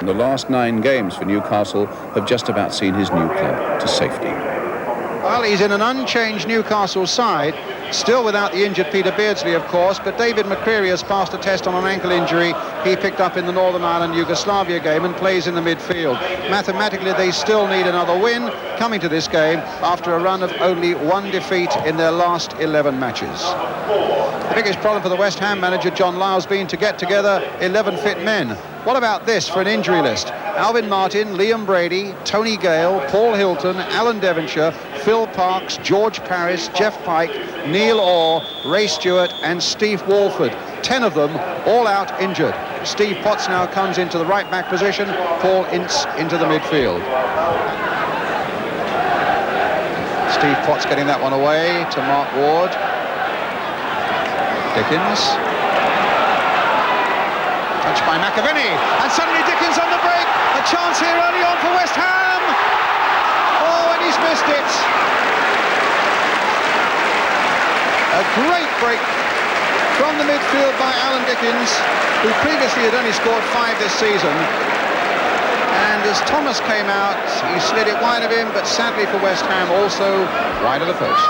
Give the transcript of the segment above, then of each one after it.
The last 9 games for Newcastle have just about seen his new club to safety. Well, he's in an unchanged Newcastle side, still without the injured Peter Beardsley, of course, but David McCreary has passed a test on an ankle injury he picked up in the Northern Ireland Yugoslavia game and plays in the midfield. Mathematically, they still need another win coming to this game after a run of only 1 defeat in their last 11 matches. The biggest problem for the West Ham manager, John Lyle's been to get together 11 fit men. What about this for an injury list? Alvin Martin, Liam Brady, Tony Gale, Paul Hilton, Alan Devonshire, Phil Parkes, George Paris, Jeff Pike, Neil Orr, Ray Stewart and Steve Walford. 10 of them all out injured. Steve Potts now comes into the right back position, Paul Ince into the midfield. Steve Potts getting that one away to Mark Ward. Dickens. Touched by McAvenny, and suddenly Dickens on the break. A chance here early on for West Ham. Oh, and he's missed it. A great break from the midfield by Alan Dickens, who previously had only scored 5 this season. And as Thomas came out, he slid it wide of him, but sadly for West Ham, also wide of the post.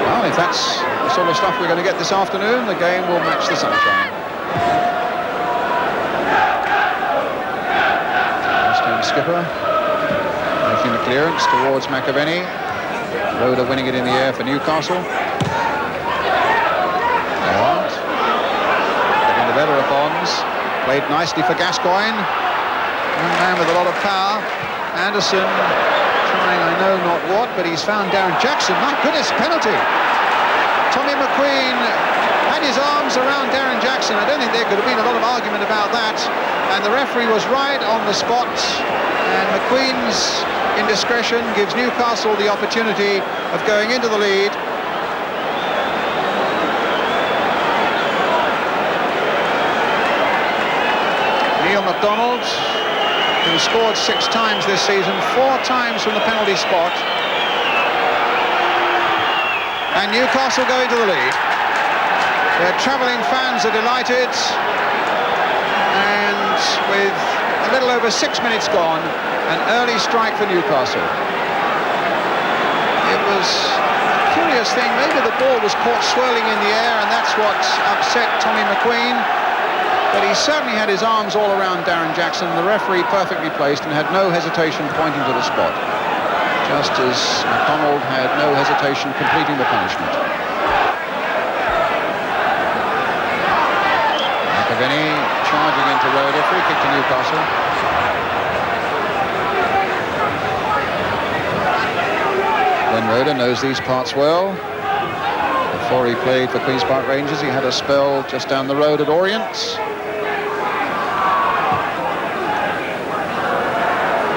Well, if that's the sort of stuff we're going to get this afternoon, the game will match the sunshine. West Ham skipper making the clearance towards McAvenny. Loader winning it in the air for Newcastle. Getting the better of Bonds. Played nicely for Gascoigne. One man with a lot of power. Anderson trying I know not what, but he's found Darren Jackson. My goodness, penalty. Tommy McQueen had his arms around Darren Jackson. I don't think there could have been a lot of argument about that. And the referee was right on the spot. And McQueen's indiscretion gives Newcastle the opportunity of going into the lead. Neil MacDonald, who scored 6 times this season, 4 times from the penalty spot. And Newcastle go into the lead. Their travelling fans are delighted. And with a little over 6 minutes gone, an early strike for Newcastle. It was a curious thing. Maybe the ball was caught swirling in the air, and that's what upset Tommy McQueen. But he certainly had his arms all around Darren Jackson. The referee perfectly placed and had no hesitation pointing to the spot, just as MacDonald had no hesitation completing the punishment. McAvenny charging into Roeder, free kick to Newcastle. Glenn Roeder knows these parts well. Before he played for Queen's Park Rangers, he had a spell just down the road at Orient.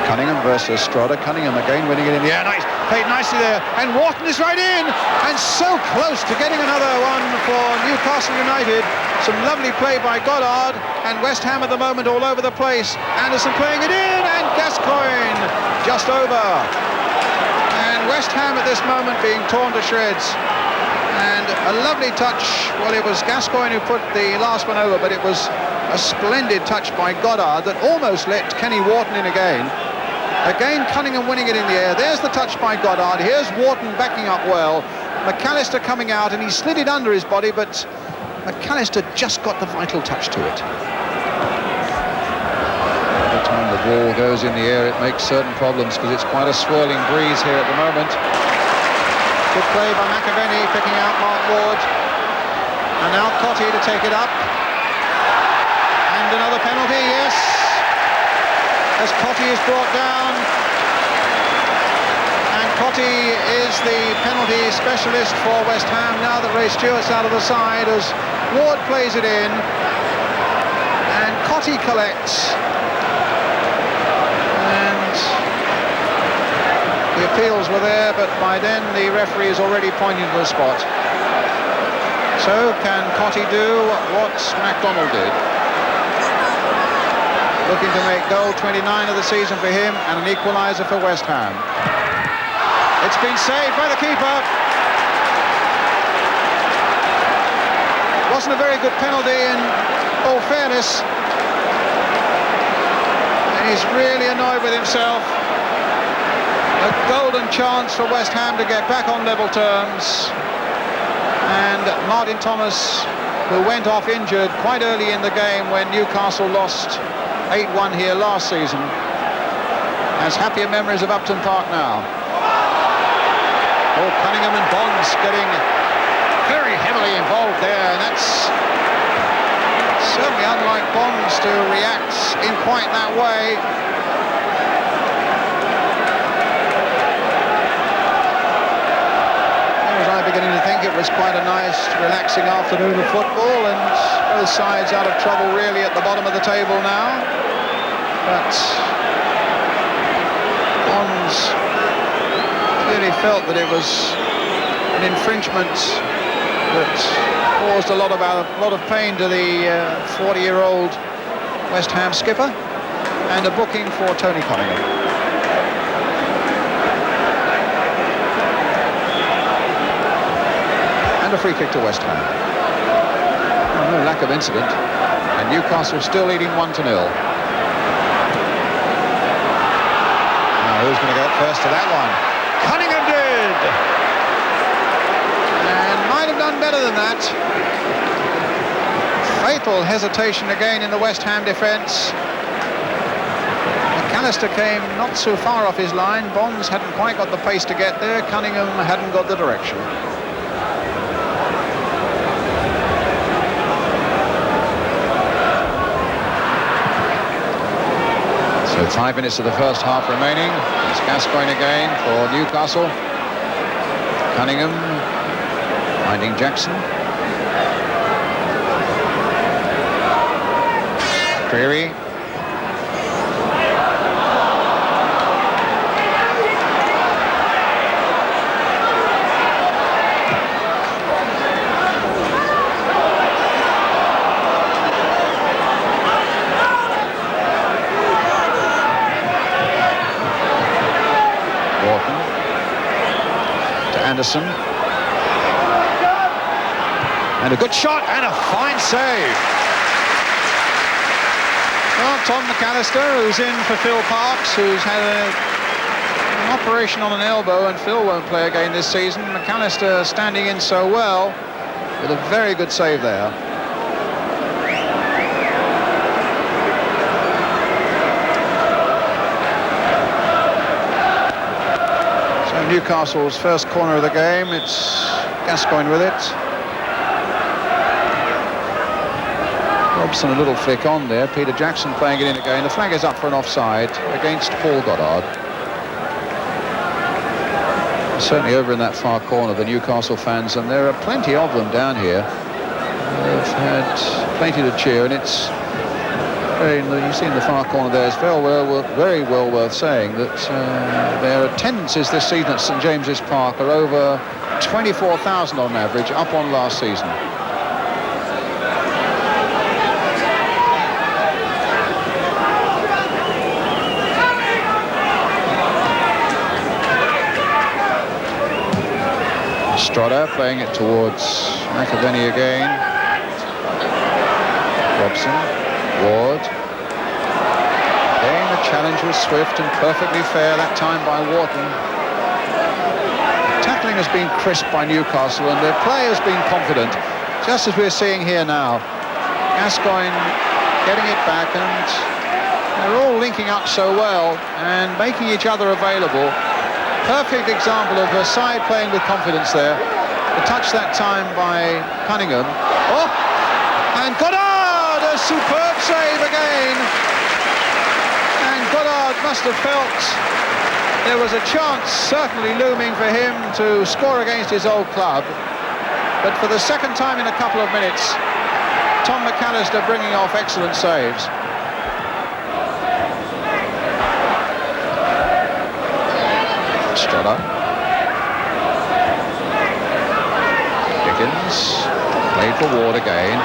Cunningham versus Strada. Cunningham again winning it in the air. Nice, played nicely there. And Wharton is right in. And so close to getting another one for Newcastle United. Some lovely play by Goddard. And West Ham at the moment all over the place. Anderson playing it in. And Gascoigne just over. And West Ham at this moment being torn to shreds. And a lovely touch. Well, it was Gascoigne who put the last one over, but it was a splendid touch by Goddard that almost let Kenny Wharton in again. Again, Cunningham winning it in the air. There's the touch by Goddard. Here's Wharton backing up well. McAllister coming out, and he slid it under his body, but McAllister just got the vital touch to it. Every time the ball goes in the air, it makes certain problems because it's quite a swirling breeze here at the moment. Good play by McAvenny, picking out Mark Ward. And now Cottee to take it up. And another penalty, yes. As Cottee is brought down. And Cottee is the penalty specialist for West Ham now that Ray Stewart's out of the side as Ward plays it in. And Cottee collects. And the appeals were there, but by then the referee is already pointing to the spot. So can Cottee do what MacDonald did? Looking to make goal 29 of the season for him and an equaliser for West Ham. It's been saved by the keeper. Wasn't a very good penalty in all fairness. He's really annoyed with himself. A golden chance for West Ham to get back on level terms. And Martin Thomas, who went off injured quite early in the game when Newcastle lost 8-1 here last season, has happier memories of Upton Park now. Oh, Cunningham and Bonds getting very heavily involved there, and that's certainly unlike Bonds to react in quite that way. I was beginning to think it was quite a nice, relaxing afternoon of football, and both sides out of trouble really at the bottom of the table now. But Bonds clearly felt that it was an infringement that caused a lot of pain to the 40-year-old West Ham skipper, and a booking for Tony Cunningham. And a free kick to West Ham. Oh, no lack of incident. And Newcastle still leading 1-0. Now who's going to go first to that one? Cunningham did! And might have done better than that. Fatal hesitation again in the West Ham defence. McAllister came not so far off his line. Bonds hadn't quite got the pace to get there. Cunningham hadn't got the direction. So 5 minutes of the first half remaining. It's Gascoigne again for Newcastle. Cunningham finding Jackson. Creary. Anderson, and a good shot and a fine save. Well, Tom McAllister, who's in for Phil Parkes, who's had an operation on an elbow, and Phil won't play again this season. McAllister standing in so well with a very good save there. Newcastle's first corner of the game. It's Gascoigne with it. Robson a little flick on there. Peter Jackson playing it in again. The flag is up for an offside against Paul Goddard. Certainly over in that far corner, the Newcastle fans, and there are plenty of them down here. They've had plenty to cheer, and it's you see in the far corner there, it's very well worth saying that their attendances this season at St James's Park are over 24,000 on average, up on last season. Strada playing it towards McAvenny again. Robson. Ward. Again, the challenge was swift and perfectly fair that time by Wharton. Tackling has been crisp by Newcastle, and their play has been confident, just as we're seeing here now. Gascoigne getting it back, and they're all linking up so well and making each other available. Perfect example of a side playing with confidence there. The touch that time by Cunningham. Oh, and Goddard! A superb save again, and Goddard must have felt there was a chance certainly looming for him to score against his old club, but for the second time in a couple of minutes, Tom McAllister bringing off excellent saves. Strada. Dickens played for Ward again.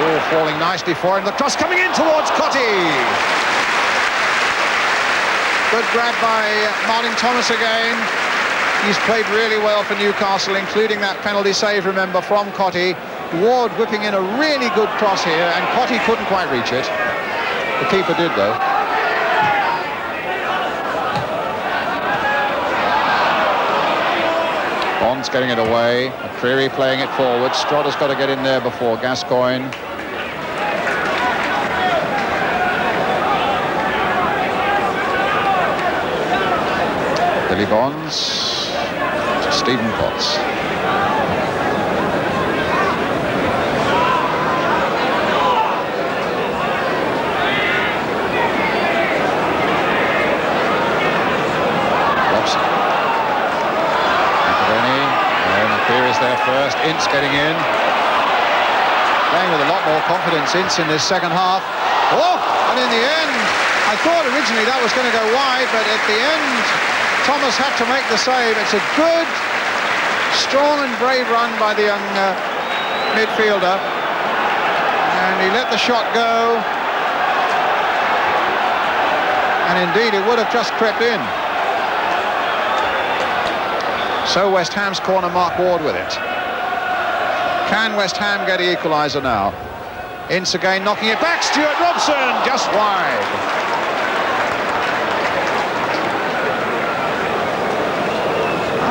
Oh, falling nicely for him. The cross coming in towards Cottee. Good grab by Martin Thomas again. He's played really well for Newcastle, including that penalty save, remember, from Cottee. Ward whipping in a really good cross here, and Cottee couldn't quite reach it. The keeper did, though. Bond's getting it away. McCreary playing it forward. Strotter's got to get in there before Gascoigne. Billy Bonds to Stephen Potts. Robson. McAvenny. McCreary's there first. Ince getting in. Playing with a lot more confidence, Ince, in this second half. Oh! And in the end, I thought originally that was going to go wide, but at the end, Thomas had to make the save. It's a good, strong and brave run by the young midfielder. And he let the shot go. And indeed, it would have just crept in. So West Ham's corner, Mark Ward with it. Can West Ham get the equaliser now? Ince again, knocking it back. Stuart Robson, just wide.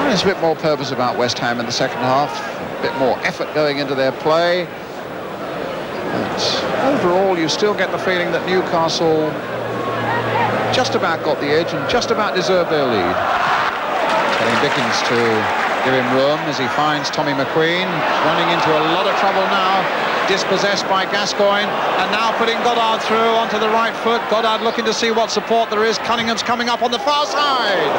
There's a bit more purpose about West Ham in the second half, a bit more effort going into their play. But overall, you still get the feeling that Newcastle just about got the edge and just about deserved their lead. Telling Dickens to give him room as he finds Tommy McQueen, running into a lot of trouble now, dispossessed by Gascoigne, and now putting Goddard through onto the right foot. Goddard looking to see what support there is. Cunningham's coming up on the far side.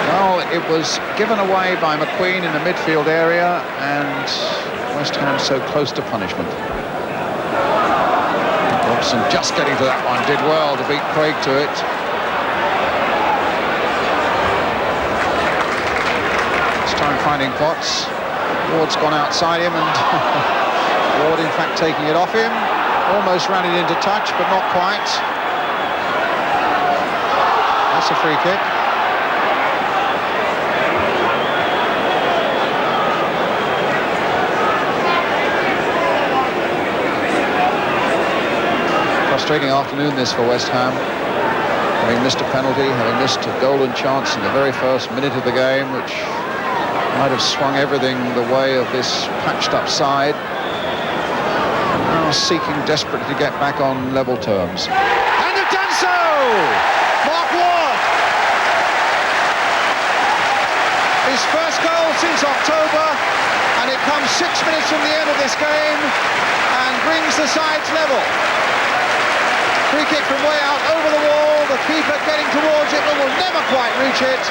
Well, it was given away by McQueen in the midfield area, and West Ham so close to punishment. Robson just getting to that one, did well to beat Craig to it. This time finding Potts. Ward's gone outside him, and Ward in fact taking it off him. Almost ran it into touch, but not quite. That's a free kick. Frustrating afternoon this for West Ham, having missed a penalty, having missed a golden chance in the very first minute of the game, which might have swung everything the way of this patched up side. Now seeking desperately to get back on level terms. And they've done so! Mark Ward! His first goal since October, and it comes 6 minutes from the end of this game and brings the sides level. Free kick from way out over the wall, the keeper getting towards it but will never quite reach it.